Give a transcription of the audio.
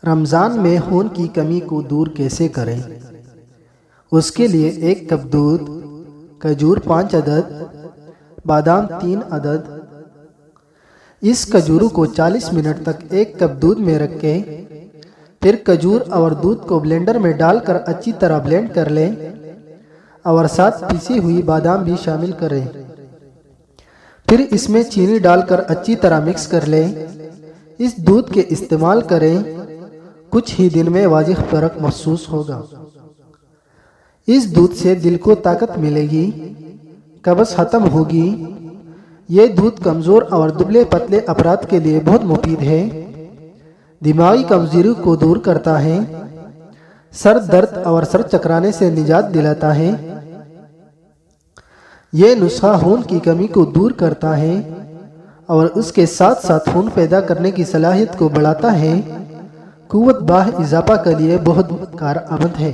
رمضان میں خون کی کمی کو دور کیسے کریں؟ اس کے لیے 1 کپ دودھ، کھجور 5 عدد، بادام 3 عدد۔ اس کھجوروں کو 40 منٹ تک 1 کپ دودھ میں رکھیں، پھر کھجور اور دودھ کو بلینڈر میں ڈال کر اچھی طرح بلینڈ کر لیں اور ساتھ پیسی ہوئی بادام بھی شامل کریں۔ پھر اس میں چینی ڈال کر اچھی طرح مکس کر لیں۔ اس دودھ کے استعمال کریں، کچھ ہی دن میں واضح فرق محسوس ہوگا۔ اس دودھ سے دل کو طاقت ملے گی، قبض ختم ہوگی۔ یہ دودھ کمزور اور دبلے پتلے افراد کے لیے بہت مفید ہے، دماغی کمزوری کو دور کرتا ہے، سر درد اور سر چکرانے سے نجات دلاتا ہے۔ یہ نسخہ خون کی کمی کو دور کرتا ہے اور اس کے ساتھ ساتھ خون پیدا کرنے کی صلاحیت کو بڑھاتا ہے۔ قوت باہ اضافہ کے لیے بہت کارآمد ہے۔